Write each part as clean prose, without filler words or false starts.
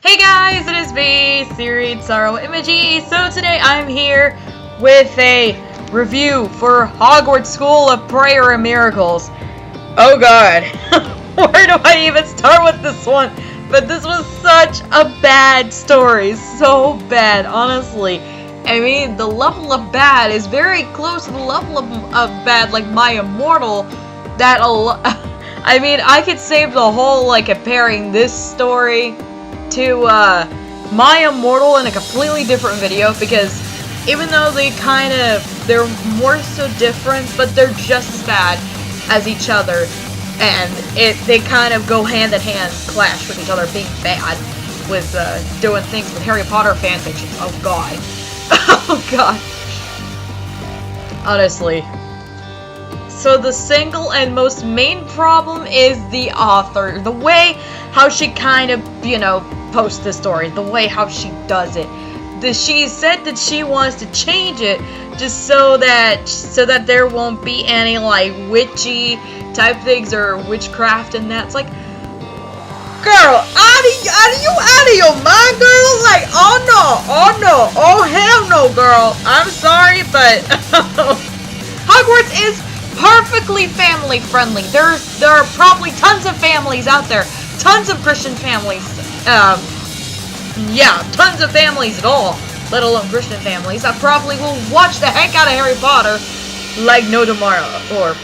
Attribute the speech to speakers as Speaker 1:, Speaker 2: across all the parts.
Speaker 1: Hey guys, it is me, Siri Sorrow Imagi. So today I'm here with a review for Hogwarts School of Prayer and Miracles. Oh god, where do I even start with this one? But this was such a bad story, so bad, honestly. I mean, the level of bad is very close to the level of bad, like My Immortal, that I mean, I could save the whole, like, comparing this story to, My Immortal in a completely different video, because even though they're more so different, but they're just as bad as each other, and they kind of go hand in hand, clash with each other, being bad, with, doing things with Harry Potter fanfictions. Oh god. Oh god. Honestly. So the single and most main problem is the author. The way how she kind of, posts the story. The way how she does it. She said that she wants to change it just so that there won't be any, like, witchy type things or witchcraft and that. It's like, girl, are you out of your mind, girl? Like, oh hell no, girl. I'm sorry, but Hogwarts is perfectly family friendly. There are probably tons of families out there, tons of Christian families. Yeah, tons of families at all, let alone Christian families, that probably will watch the heck out of Harry Potter like no tomorrow. Or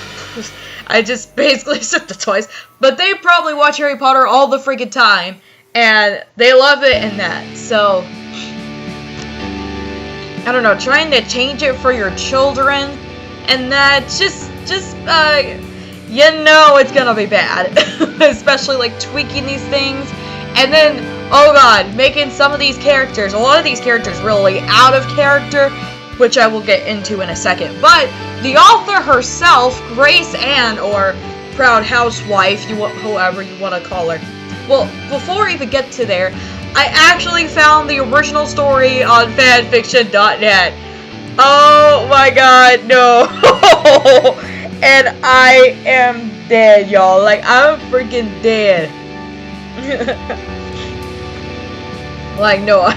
Speaker 1: I just basically said that twice, but they probably watch Harry Potter all the freaking time, and they love it and that. So I don't know, trying to change it for your children and that, just it's gonna be bad. Especially like tweaking these things, and then, oh god, making some of these characters, a lot of these characters really out of character, which I will get into in a second. But the author herself, Grace Ann, or Proud Housewife, whoever you want to call her. Well, before I even get to there, I actually found the original story on fanfiction.net. Oh my god, no. And I am dead, y'all. Like, I'm freaking dead. Like, no, I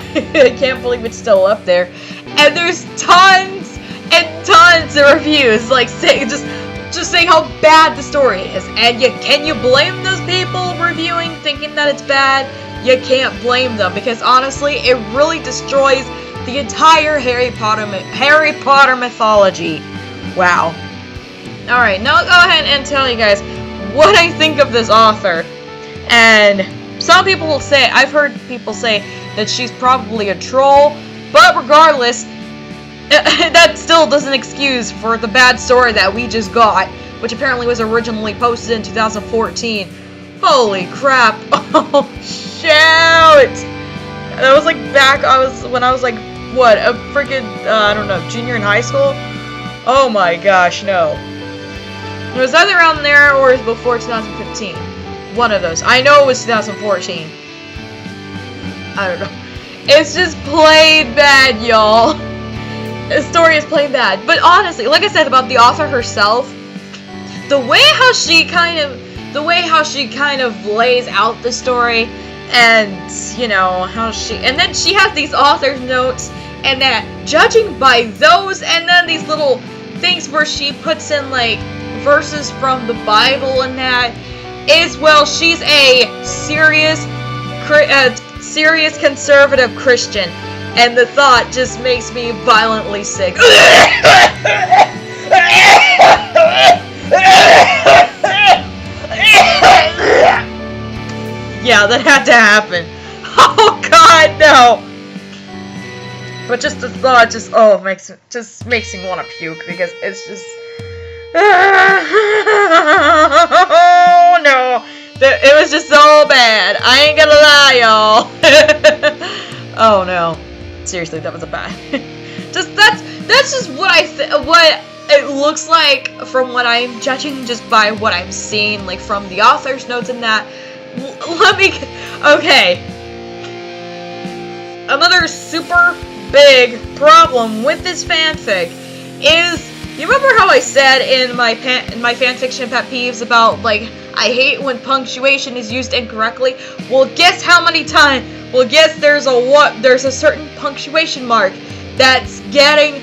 Speaker 1: can't believe it's still up there. And there's tons and tons of reviews, like, just saying how bad the story is. And can you blame those people reviewing, thinking that it's bad? You can't blame them, because honestly, it really destroys the entire Harry Potter mythology. Wow. Alright, now I'll go ahead and tell you guys what I think of this author. And some people will say, I've heard people say that she's probably a troll, but regardless, that still doesn't excuse for the bad story that we just got, which apparently was originally posted in 2014. Holy crap. Oh, shoot! That was like when I was like, what, a freaking, I don't know, junior in high school? Oh my gosh, no. It was either around there or it was before 2015. One of those. I know it was 2014. I don't know. It's just plain bad, y'all. The story is plain bad. But honestly, like I said about the author herself, the way how she kind of lays out the story, and and then she has these author's notes, and that judging by those, and then these little things where she puts in like verses from the Bible and that, is, well, she's a serious conservative Christian, and the thought just makes me violently sick. Yeah, that had to happen. Oh god, no. But just the thought makes me want to puke, because it's just oh no. It was just so bad. I ain't gonna lie, y'all. Oh no. Seriously, that was a bad. That's just what what it looks like from what I'm judging, just by what I'm seeing, like from the author's notes and that. Okay. Another super big problem with this fanfic is, you remember how I said in my fanfiction pet peeves about, like, I hate when punctuation is used incorrectly? Well, guess how many times Well, yes, there's a certain punctuation mark that's getting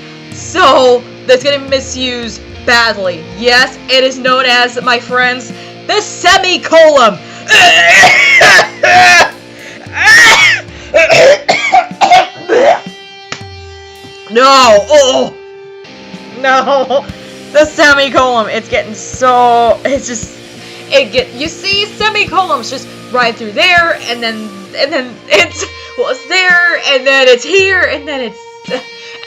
Speaker 1: misused badly. Yes, it is known as, my friends, the semicolon. No, oh no, the semicolon. It's getting so. You see, semicolons just right through there, and then it's there, and then it's here, and then it's.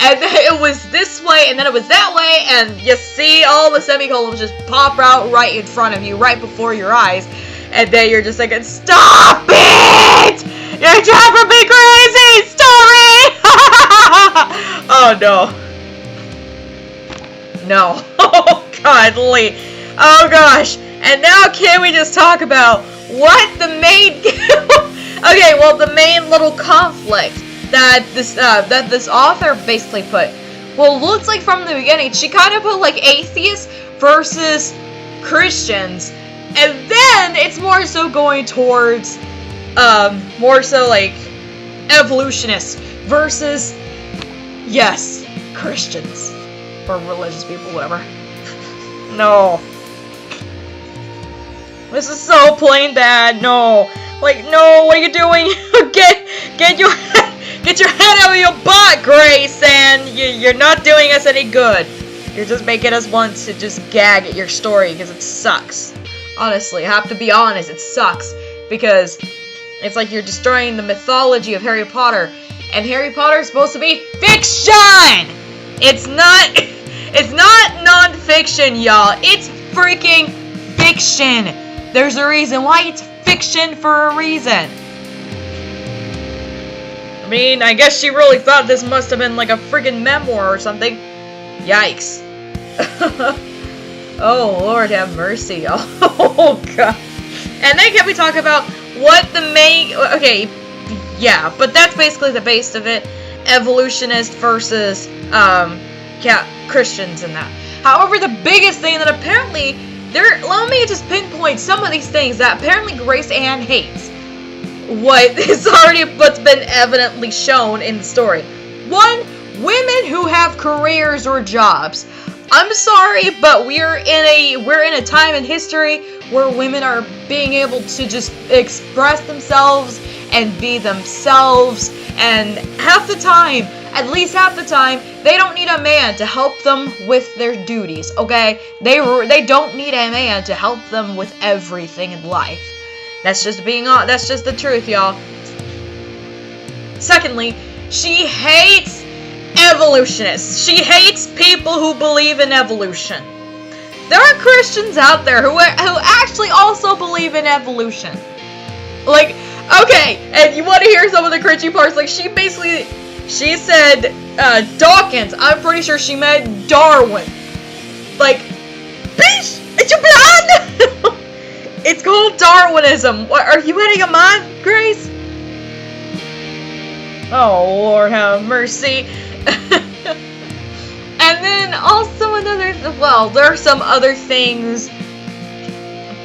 Speaker 1: And then it was this way, and then it was that way, and you see all the semicolons just pop out right in front of you, right before your eyes, and then you're just like, stop it! You're driving me crazy! Story! Oh no. No. Oh godly. Oh gosh. And now can we just talk about what the main... Okay, well, the main little conflict that this author basically put. Well, it looks like from the beginning, she kind of put like atheists versus Christians, and then it's more so going towards more so like evolutionists versus, yes, Christians or religious people, whatever. No, this is so plain bad. No, like, no, what are you doing? Get your head out of your butt, Grace, and you're not doing us any good. You're just making us want to just gag at your story, because it sucks. Honestly, I have to be honest, it sucks. Because it's like you're destroying the mythology of Harry Potter. And Harry Potter is supposed to be fiction! It's not non-fiction, y'all. It's freaking fiction. There's a reason why it's fiction, for a reason. I mean, I guess she really thought this must have been like a freaking memoir or something. Yikes. Oh, Lord have mercy, y'all. Oh, God. And then can we talk about what the main... Okay, yeah, but that's basically the base of it. Evolutionist versus, Christians and that. However, the biggest thing that apparently... Let me just pinpoint some of these things that apparently Grace Ann hates. What's been evidently shown in the story. 1, women who have careers or jobs. I'm sorry, but we're in a time in history where women are being able to just express themselves and be themselves, and at least half the time, they don't need a man to help them with their duties, okay? They don't need a man to help them with everything in life. That's just the truth, y'all. Secondly, she hates evolutionists. She hates people who believe in evolution. There are Christians out there who actually also believe in evolution. Like, okay, and you want to hear some of the cringy parts? Like, she said Dawkins. I'm pretty sure she meant Darwin. Like, bitch, is you blind? It's called Darwinism. What, are you out of your mind, Grace? Oh, Lord have mercy. And then also there are some other things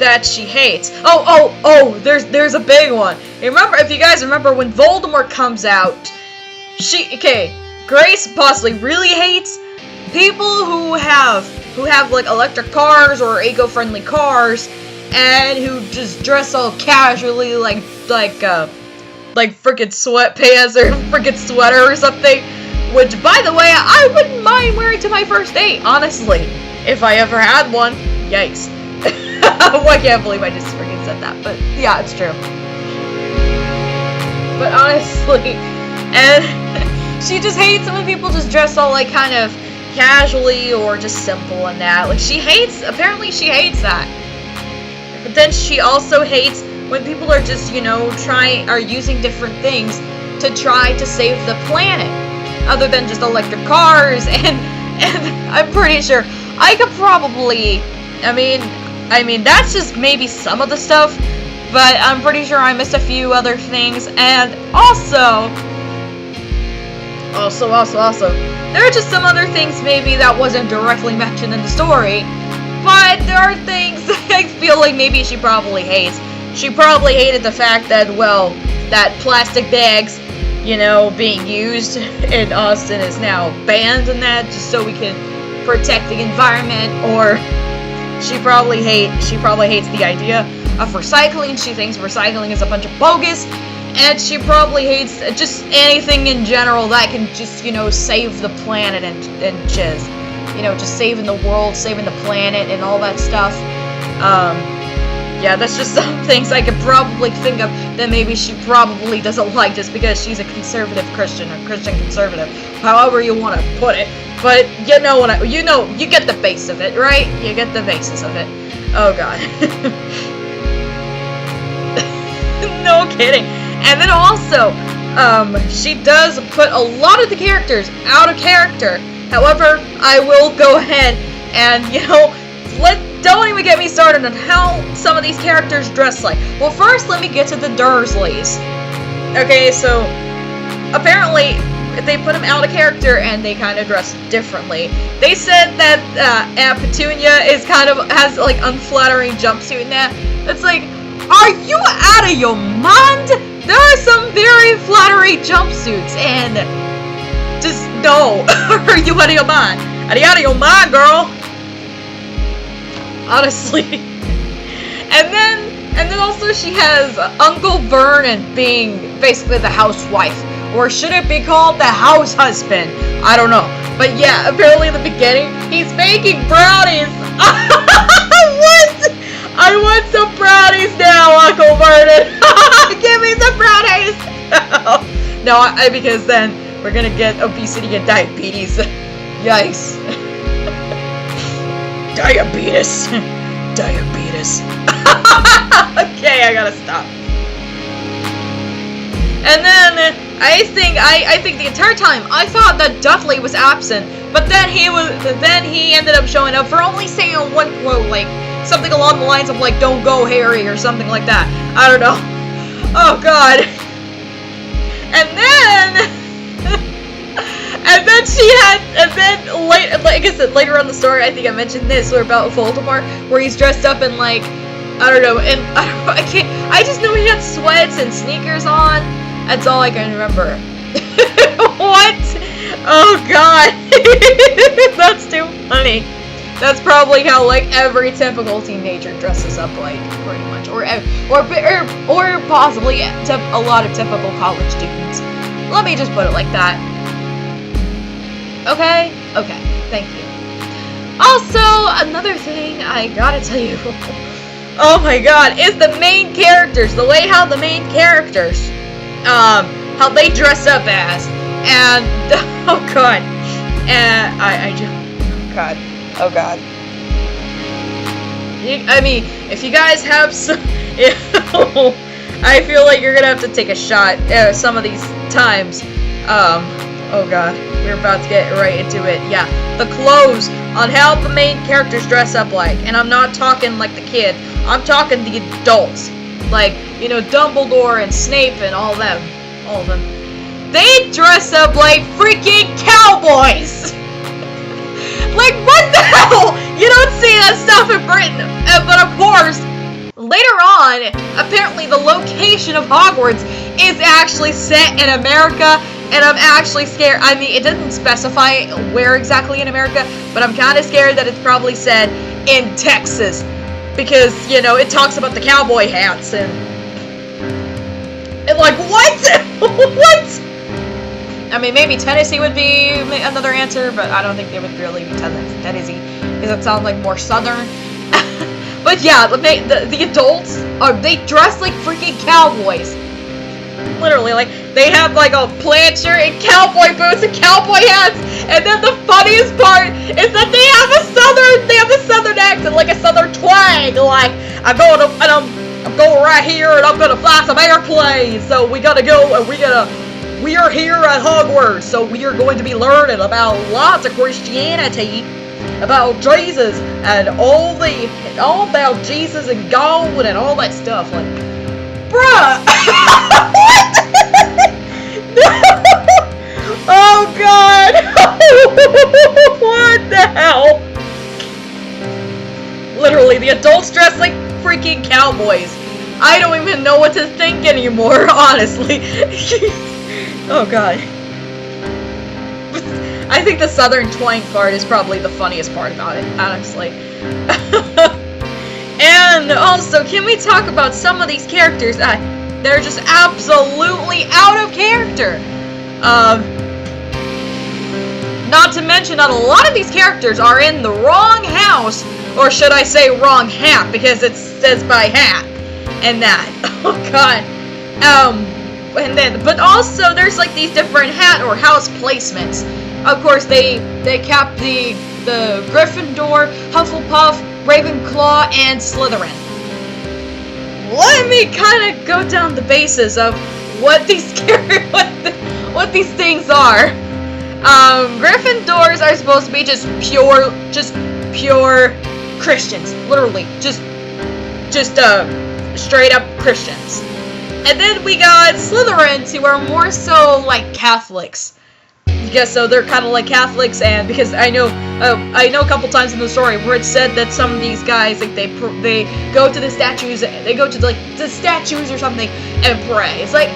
Speaker 1: that she hates. There's a big one. If you guys remember when Voldemort comes out, Grace possibly really hates people who have like electric cars or eco-friendly cars, and who just dress all casually like freaking sweatpants or freaking sweater or something. Which, by the way, I wouldn't mind wearing to my first date, honestly, if I ever had one. Yikes. I can't believe I just freaking said that, but yeah, it's true. But honestly, and she just hates when people just dress all like kind of casually or just simple and that. Like, apparently she hates that. But then she also hates when people are just, are using different things to try to save the planet, other than just electric cars. And I'm pretty sure I could probably, I mean that's just maybe some of the stuff, but I'm pretty sure I missed a few other things. And also, there are just some other things maybe that wasn't directly mentioned in the story, but there are things that I feel like maybe she probably hates. She probably hated the fact that, well, that plastic bags, you know, being used in Austin is now banned and that, just so we can protect the environment. Or she probably hates the idea of recycling. She thinks recycling is a bunch of bogus, and she probably hates just anything in general that can just, you know, save the planet and just, you know, just saving the world, saving the planet, and all that stuff. Yeah, that's just some things I could probably think of that maybe she probably doesn't like just because she's a conservative Christian, or Christian conservative, however you want to put it. But you know what you get the base of it, right? You get the basis of it. Oh god. No kidding. And then also, she does put a lot of the characters out of character. However, I will go ahead and, you know, don't even get me started on how some of these characters dress like. Well, first, let me get to the Dursleys. Okay, so apparently they put them out of character and they kind of dress differently. They said that Aunt Petunia has like unflattering jumpsuit and that. It's like, are you out of your mind? There are some very flattering jumpsuits, and just no. Are you out of your mind? Are you out of your mind, girl? Honestly. And then also she has Uncle Vernon being basically the housewife. Or should it be called the house husband? I don't know. But yeah, apparently in the beginning, he's making brownies. What? I want some brownies now, Uncle Vernon. Give me some brownies. No, because then we're gonna get obesity and diabetes. Yikes. Diabetes. Okay, I gotta stop. And then I think the entire time I thought that Dudley was absent, but then he ended up showing up for only saying one quote, like something along the lines of like "Don't go, Harry" or something like that. I don't know. Oh god. And then like I said, later on the story, I think I mentioned this, or about Voldemort, where he's dressed up in like, I don't know, and I just know he had sweats and sneakers on. That's all I can remember. What? Oh god. That's too funny. That's probably how like every typical teenager dresses up, like, pretty much, or possibly a lot of typical college students. Let me just put it like that. Okay, thank you. Also, another thing I gotta tell you, oh my god, is the main characters, the way how the main characters, how they dress up as, and, oh god, and oh god. I mean, if you guys have some, I feel like you're gonna have to take a shot some of these times. Oh god, we're about to get right into it. Yeah, the clothes on how the main characters dress up like, and I'm not talking like the kid, I'm talking the adults, like, you know, Dumbledore and Snape and all of them. They dress up like freaking cowboys. Like, what the hell? You don't see that stuff in Britain. But of course, later on, apparently the location of Hogwarts is actually set in America, and I'm actually scared. I mean, it doesn't specify where exactly in America, but I'm kind of scared that it's probably said in Texas, because, you know, it talks about the cowboy hats, and like, what? What? I mean, maybe Tennessee would be another answer, but I don't think they would really be Tennessee, because it sounds like more southern. But yeah, the adults, they dress like freaking cowboys. Literally, like, they have like a plaid shirt and cowboy boots and cowboy hats, and then the funniest part is that they have a southern accent, like a southern twang, like, I'm going right here and I'm gonna fly some airplanes, so we gotta go and we are here at Hogwarts, so we are going to be learning about lots of Christianity, about Jesus, and all about Jesus and God and all that stuff. Like, bruh! What? Oh god! What the hell? Literally, the adults dress like freaking cowboys. I don't even know what to think anymore, honestly. Oh god. I think the Southern twang part is probably the funniest part about it, honestly. And also, can we talk about some of these characters? They're just absolutely out of character. Not to mention that a lot of these characters are in the wrong house, or should I say wrong hat, because it says by hat, and that. Oh god. And then, but also there's like these different hat or house placements. Of course, they kept the Gryffindor, Hufflepuff, Ravenclaw, and Slytherin. Let me kind of go down the basis of what these what these things are. Gryffindors are supposed to be just pure Christians, literally, just straight up Christians. And then we got Slytherins, who are more so like Catholics. I guess so. They're kind of like Catholics, and because I know a couple times in the story where it said that some of these guys, like they go to the statues, they go to like the statues or something and pray. It's like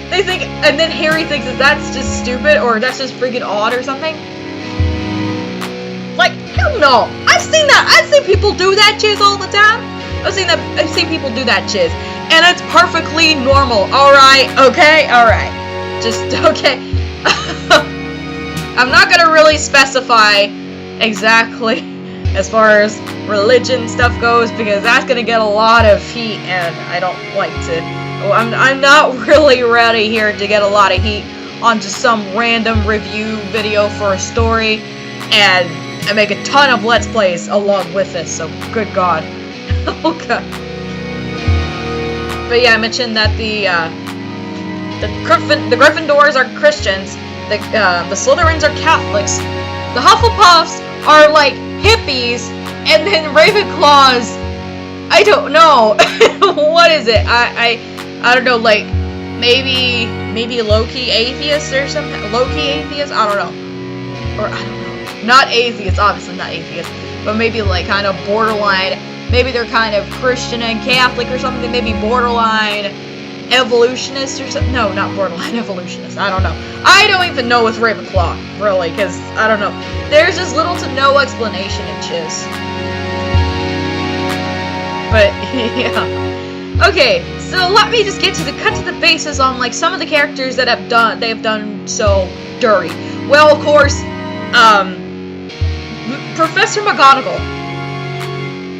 Speaker 1: they think, and then Harry thinks that that's just stupid or that's just freaking odd or something. Like, hell no! I've seen people do that jizz all the time. I've seen people do that jizz, and it's perfectly normal. All right, okay, all right, just okay. I'm not gonna really specify exactly as far as religion stuff goes because that's gonna get a lot of heat, and I don't like to. I'm not really ready here to get a lot of heat on just some random review video for a story, and I make a ton of Let's Plays along with this. So good God, oh God. But yeah, I mentioned that the Gryffindors are Christians. The Slytherins are Catholics. The Hufflepuffs are like hippies, and then Ravenclaws, I don't know. What is it? I don't know. Like maybe low-key atheists or something. Low-key atheists. I don't know. Or I don't know. Not atheists. Obviously not atheists. But maybe like kind of borderline. Maybe they're kind of Christian and Catholic or something. Maybe borderline evolutionist or something. No, not borderline evolutionist. I don't know. I don't even know with Ravenclaw, really, because I don't know. There's just little to no explanation in Chiz. But yeah. Okay, so let me just cut to the basis on like some of the characters that they've done so dirty. Well, of course, Professor McGonagall.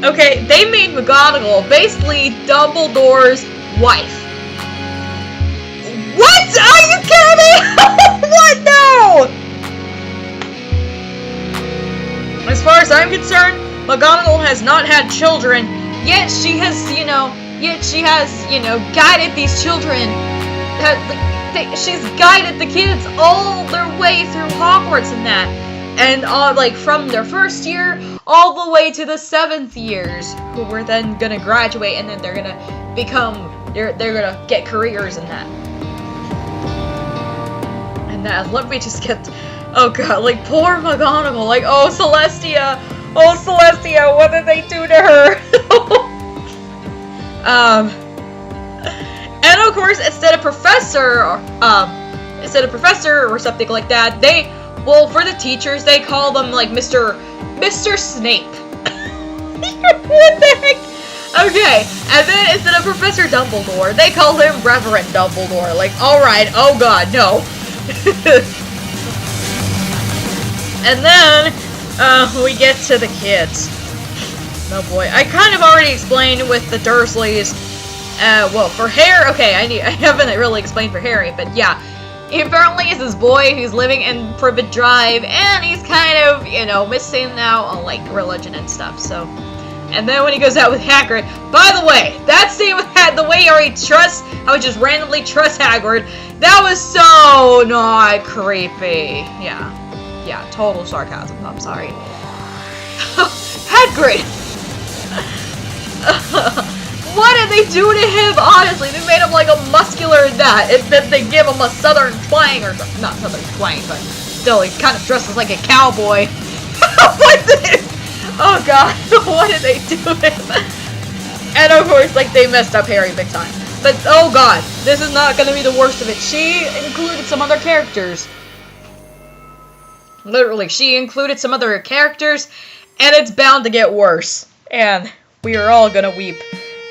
Speaker 1: Okay, they made McGonagall basically Dumbledore's wife. What? Are you kidding me? What? No! As far as I'm concerned, McGonagall has not had children, yet she has, guided these children. She's guided the kids all their way through Hogwarts and that. And like from their first year all the way to the 7th years, who were then gonna graduate and then they're gonna get careers in that. And that, let me just get, oh god, like poor McGonagall, like oh Celestia, what did they do to her? And of course, instead of professor or something like that, for the teachers, they call them like Mr. Snape. What the heck? Okay, and then instead of Professor Dumbledore, they call him Reverend Dumbledore. Like, alright, oh god, no. And then, we get to the kids. Oh boy, I kind of already explained with the Dursleys. Well, for Harry, okay, I haven't really explained for Harry, but yeah. He apparently is this boy who's living in Privet Drive, and he's kind of, missing out on, like, religion and stuff, so. And then when he goes out with Hagrid, by the way, that scene with the way how he just randomly trusts Hagrid, that was so not creepy. Yeah, total sarcasm, I'm sorry. Hagrid! What did they do to him? Honestly, they made him like a muscular that. Then they give him a southern twang or something. Not southern twang, but still, he kind of dresses like a cowboy. Oh god, what did they do to him? And of course, like, they messed up Harry big time. But, oh god, this is not gonna be the worst of it. She included some other characters. Literally, she included some other characters, and it's bound to get worse. And we are all gonna weep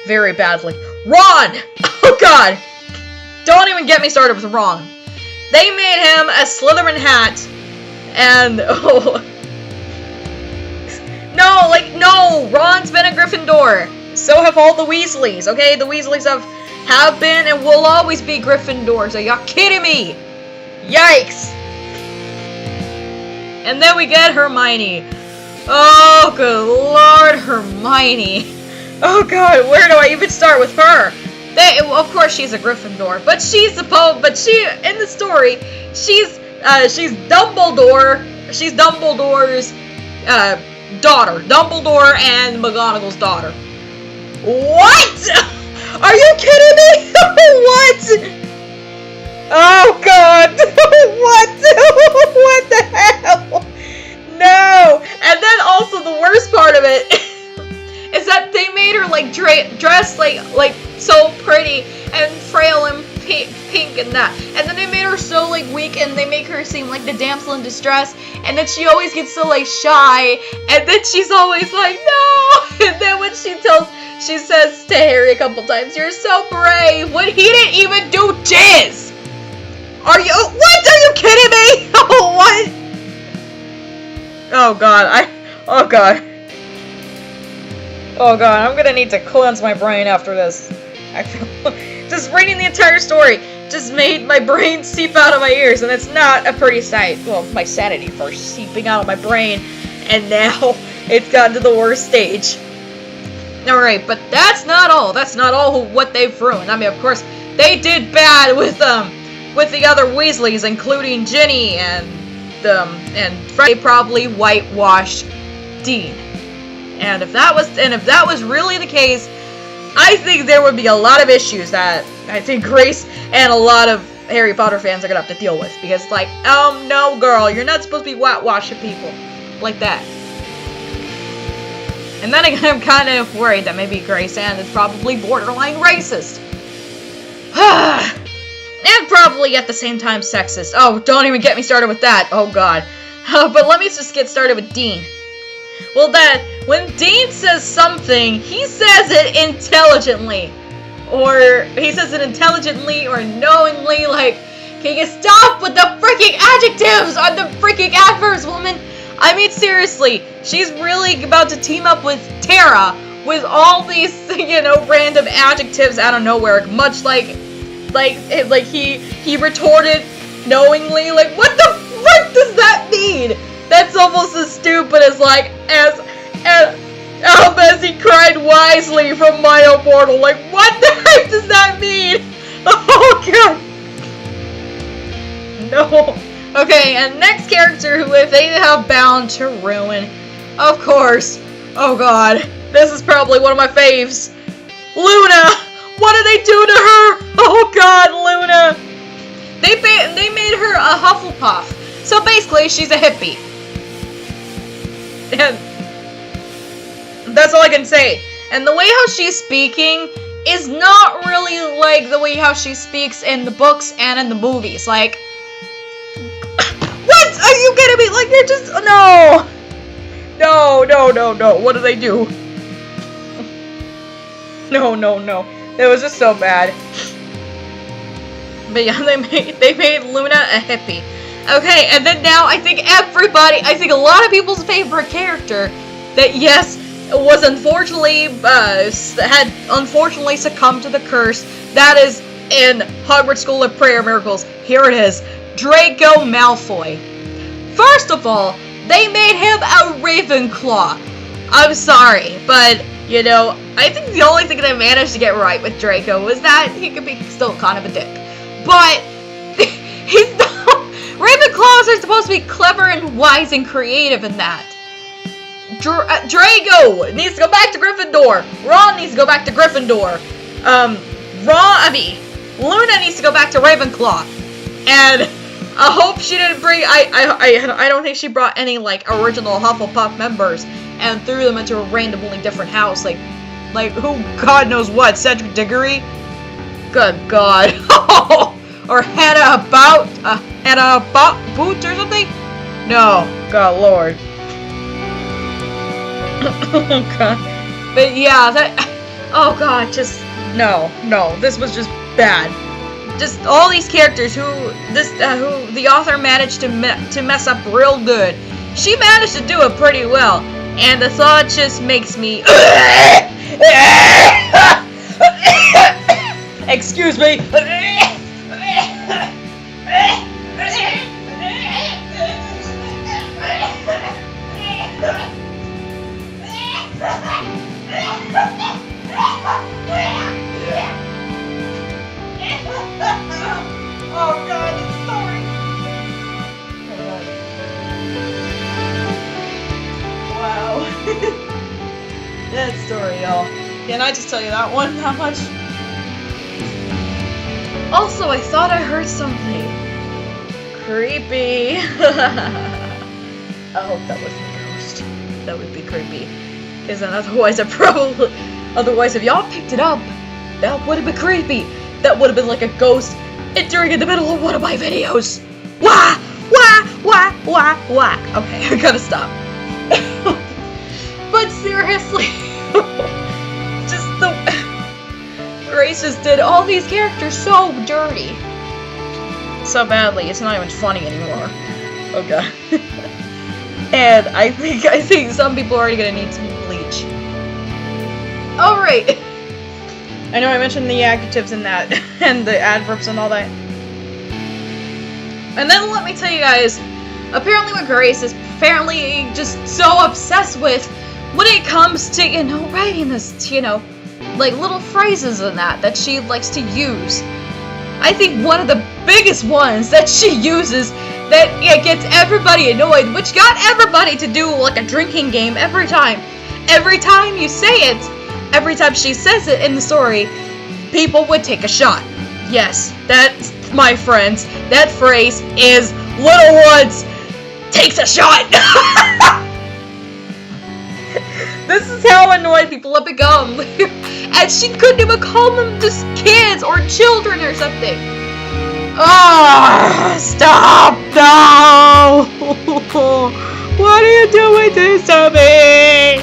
Speaker 1: very badly. Ron! Oh god! Don't even get me started with Ron. They made him a Slytherin hat, and, oh... No, like, no! Ron's been a Gryffindor. So have all the Weasleys, okay? The Weasleys have been and will always be Gryffindors. Are y'all kidding me? Yikes! And then we get Hermione. Oh, good lord, Hermione. Oh god, where do I even start with her? Of course she's a Gryffindor, but she, in the story, she's Dumbledore. She's Dumbledore's, daughter. Dumbledore and McGonagall's daughter. What? Are you kidding me? What? Oh god! What? What the hell? No! And then also the worst part of it is that they made her like dressed like so pretty and frail and pink and that. And then they made her so like weak, and they make her seem like the damsel in distress, and then she always gets so like shy, and then she's always like, no! And then when she says to Harry a couple times, "You're so brave," when he didn't even do jizz! What? Are you kidding me? Oh, what? Oh god, oh god. Oh god, I'm gonna need to cleanse my brain after this. I feel just reading the entire story just made my brain seep out of my ears, and it's not a pretty sight. Well, my sanity first seeping out of my brain, and now it's gotten to the worst stage. Alright, but that's not all. That's not all what they've ruined. I mean, of course, they did bad with the other Weasleys, including Ginny and Fred. They probably whitewashed Dean. And if that was really the case, I think there would be a lot of issues that I think Grace and a lot of Harry Potter fans are gonna have to deal with, because it's like, no girl, you're not supposed to be whitewashing people like that. And then I'm kind of worried that maybe Grace Ann is probably borderline racist. And probably at the same time sexist. Oh, don't even get me started with that. Oh god. But let me just get started with Dean. Well, when Dean says something, he says it intelligently. Or he says it intelligently or knowingly, like, can you stop with the freaking adjectives on the freaking adverbs, woman? I mean, seriously, she's really about to team up with Tara with all these, random adjectives out of nowhere, much like he retorted knowingly, like, what the frick does that mean? That's almost as stupid as, like, as he cried wisely from Mayo Portal. Like, what the heck does that mean? Oh, God. No. Okay, and next character who they have bound to ruin, of course. Oh, God. This is probably one of my faves. Luna! What did they do to her? Oh, God, Luna! They made her a Hufflepuff. So basically, she's a hippie. And that's all I can say. And the way how she's speaking is not really like the way how she speaks in the books and in the movies. Like, what? Are you kidding me? Like, you're just, no. No. What do they do? No. It was just so bad. But yeah, they made Luna a hippie. Okay, and then now I think a lot of people's favorite character that, yes, was had unfortunately succumbed to the curse, that is in Hogwarts School of Prayer Miracles. Here it is, Draco Malfoy. First of all, they made him a Ravenclaw. I'm sorry, but, I think the only thing that I managed to get right with Draco was that he could be still kind of a dick. But, he's not. Ravenclaws are supposed to be clever and wise and creative in that. Draco needs to go back to Gryffindor. Ron needs to go back to Gryffindor. Luna needs to go back to Ravenclaw. And I hope she didn't bring. I don't think she brought any like original Hufflepuff members and threw them into a randomly different house. Like, like, who God knows what, Cedric Diggory? Good God. Or Hannah Boot or something? No, God Lord. Oh God. But yeah, oh God, just, no, this was just bad. Just all these characters who the author managed to mess up real good. She managed to do it pretty well, and the thought just makes me. Excuse me. Oh God, it's sorry. Wow. That story, y'all. Can I just tell you that one? How much? Also, I thought I heard something creepy. I hope that wasn't a ghost. That would be creepy. Because then otherwise if y'all picked it up, that would have been creepy. That would have been like a ghost entering in the middle of one of my videos. Wah! Wah! Wah! Wah! Wah! Okay, I gotta stop. But seriously, just Grace just did all these characters so dirty. So badly, it's not even funny anymore. Oh God. And I think some people are already gonna need some bleach. Alright. I know I mentioned the adjectives in that, and the adverbs and all that. And then let me tell you guys, apparently what Grace is apparently just so obsessed with when it comes to, you know, writing this, you know, like little phrases and that she likes to use. I think one of the biggest ones that she uses that gets everybody annoyed, which got everybody to do like a drinking game every time. Every time you say it, every time she says it in the story, people would take a shot. Yes, that, my friends, that phrase is little ones takes a shot. This is how annoyed people have become. And she couldn't even call them just kids or children or something. Oh, stop! No! What are you doing this to me?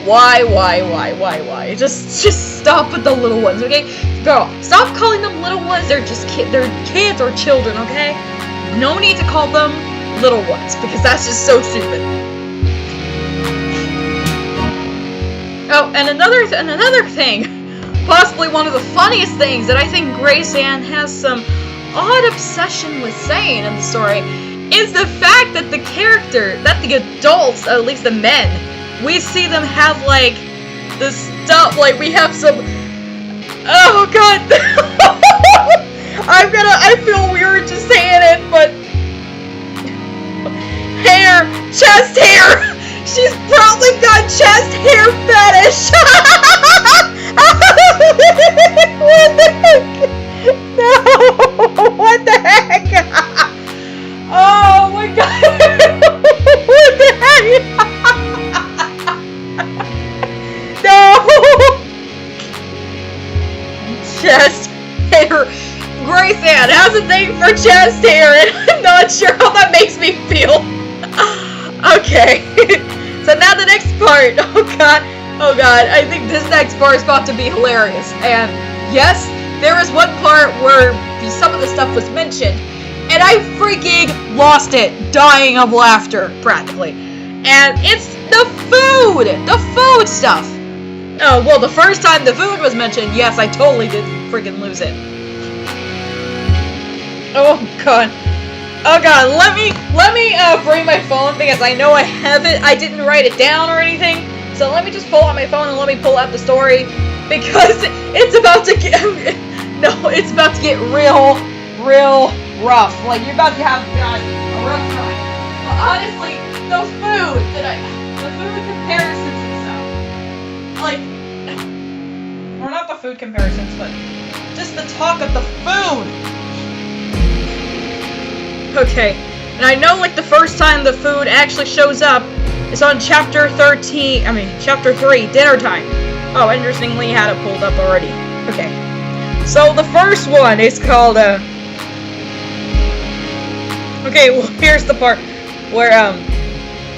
Speaker 1: Why? Just stop with the little ones, okay? Girl, stop calling them little ones. They're just they're kids or children, okay? No need to call them little ones, because that's just so stupid. Oh, and another thing, possibly one of the funniest things that I think Grace Ann has some odd obsession with saying in the story is the fact that the adults, at least the men, we see them have like this stuff, like we have some, oh God, I feel weird just saying it, but hair, chest hair, she's probably got chest hair fetish. What the heck? No, what the heck? Oh my God, what the heck? No! Chest hair. Grace Ann has a thing for chest hair, and I'm not sure how that makes me feel. Okay. So now the next part. Oh God. I think this next part is about to be hilarious. And yes, there is one part where some of the stuff was mentioned, and I freaking lost it, dying of laughter, practically. And it's the food stuff. Oh, well, the first time the food was mentioned, yes, I totally did freaking lose it. Oh God, let me bring my phone, because I know I have it. I didn't write it down or anything, so let me just pull out my phone and let me pull out the story, because it's about to get it's about to get real rough. Like, you're about to have a rough time. But honestly, the food comparisons and stuff, like, or not the food comparisons, but just the talk of the food. Okay, and I know, like, the first time the food actually shows up, It's on chapter 13, chapter 3, dinner time. Oh, interestingly, you had it pulled up already. Okay. So, the first one is called, okay, well, here's the part where,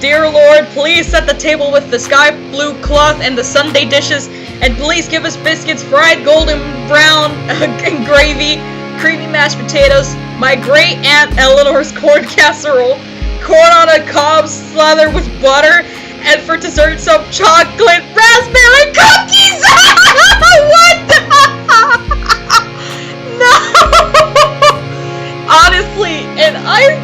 Speaker 1: Dear Lord, please set the table with the sky blue cloth and the Sunday dishes, and please give us biscuits, fried golden brown, and gravy, creamy mashed potatoes, my great aunt Eleanor's corn casserole, corn on a cob slathered with butter, and for dessert some chocolate raspberry cookies! What the? No! Honestly, and I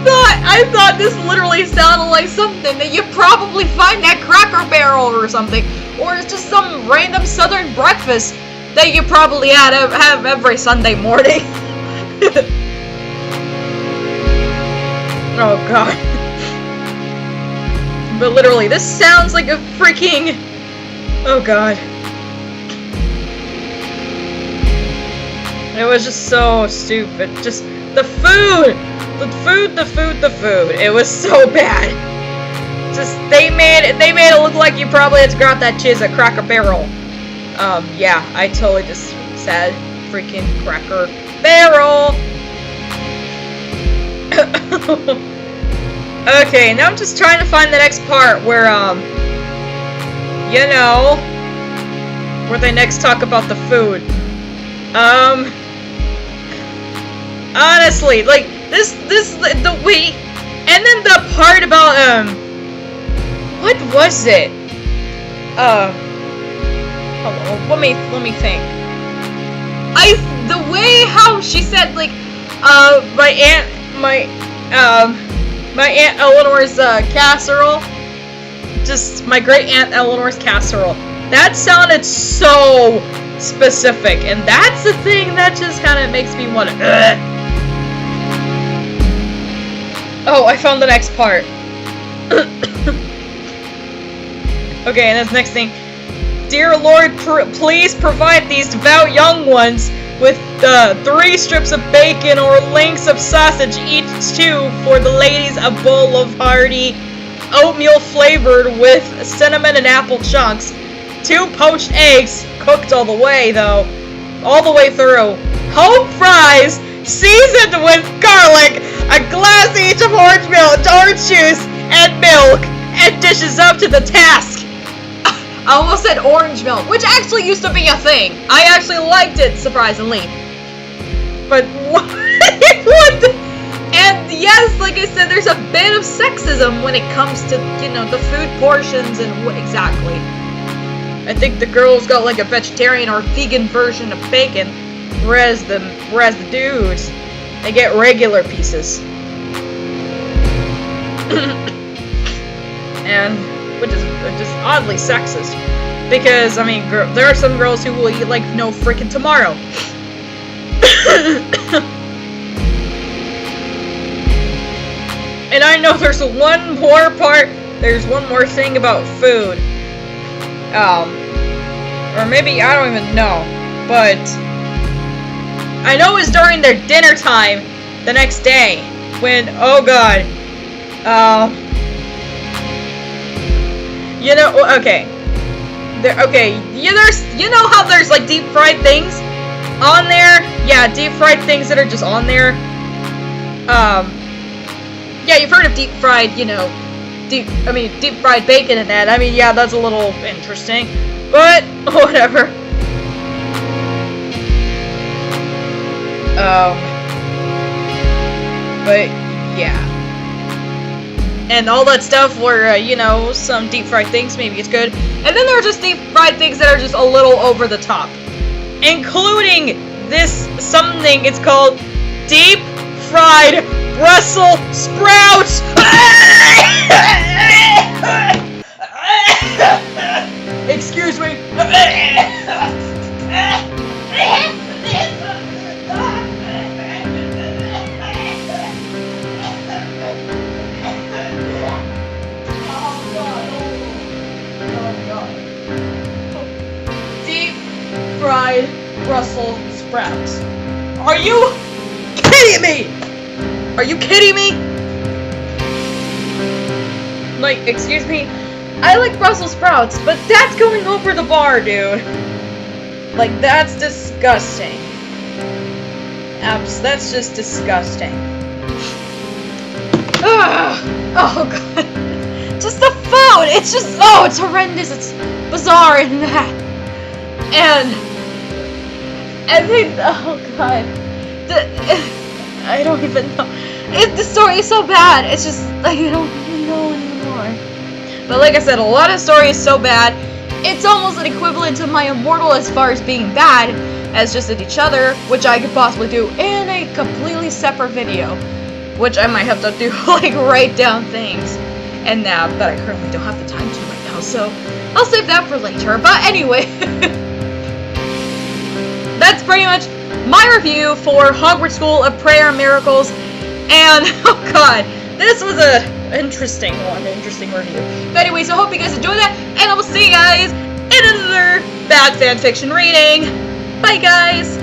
Speaker 1: thought this literally sounded like something that you probably find at Cracker Barrel or something, or it's just some random southern breakfast that you probably have every Sunday morning. Oh god. But literally, this sounds like a freaking... Oh god. It was just so stupid. Just the food! The food. It was so bad. Just, they made it look like you probably had to grab that cheese at Cracker Barrel. Yeah, I totally just said freaking Cracker Barrel. Okay, now I'm just trying to find the next part where, you know, where they next talk about the food. Honestly, like, the way, and then the part about, what was it? Hold on, let me think. The way how she said, like, my Aunt Eleanor's, casserole, just, my great Aunt Eleanor's casserole, that sounded so specific, and that's the thing that just kind of makes me want to, Oh, I found the next part. Okay, and this next thing. Dear Lord, please provide these devout young ones with 3 strips of bacon or lengths of sausage, each 2 for the ladies, a bowl of hearty oatmeal flavored with cinnamon and apple chunks, 2 poached eggs, cooked all the way through, home fries, seasoned with garlic, a glass each of orange juice, and milk, and dishes up to the task. I almost said orange milk, which actually used to be a thing. I actually liked it, surprisingly. But what? What the? And yes, like I said, there's a bit of sexism when it comes to, you know, the food portions and what exactly. I think the girls got like a vegetarian or vegan version of bacon, whereas the dudes, they get regular pieces. And which is just oddly sexist, because I mean, there are some girls who will eat like no freaking tomorrow. And I know there's one more thing about food. Or maybe, I don't even know, but I know it was during their dinner time the next day when, oh god, you know, okay, you know how there's like deep fried things on there? Yeah, deep fried things that are just on there. Yeah, you've heard of deep fried, you know, deep fried bacon and that. I mean, yeah, that's a little interesting, but whatever. But yeah. And all that stuff where, you know, some deep fried things, maybe it's good. And then there are just deep fried things that are just a little over the top. Including this something, it's called deep fried Brussels sprouts! Excuse me. Fried Brussels sprouts. Are you kidding me? Are you kidding me? Like, excuse me, I like Brussels sprouts, but that's going over the bar, dude. Like, that's disgusting. That's just disgusting. Ugh. Oh, God. Just the food! It's just, oh, it's horrendous. It's bizarre and that. And they, oh, God. I don't even know. The story is so bad. It's just, like, I don't even know anymore. But like I said, a lot of story is so bad. It's almost an equivalent to My Immortal as far as being bad as just at each other, which I could possibly do in a completely separate video, which I might have to do, like, write down things and that, but I currently don't have the time to right now, so I'll save that for later. But anyway, that's pretty much my review for Hogwarts School of Prayer and Miracles, and oh god, this was a interesting review. But anyways, I hope you guys enjoyed that, and I will see you guys in another bad fanfiction reading. Bye guys.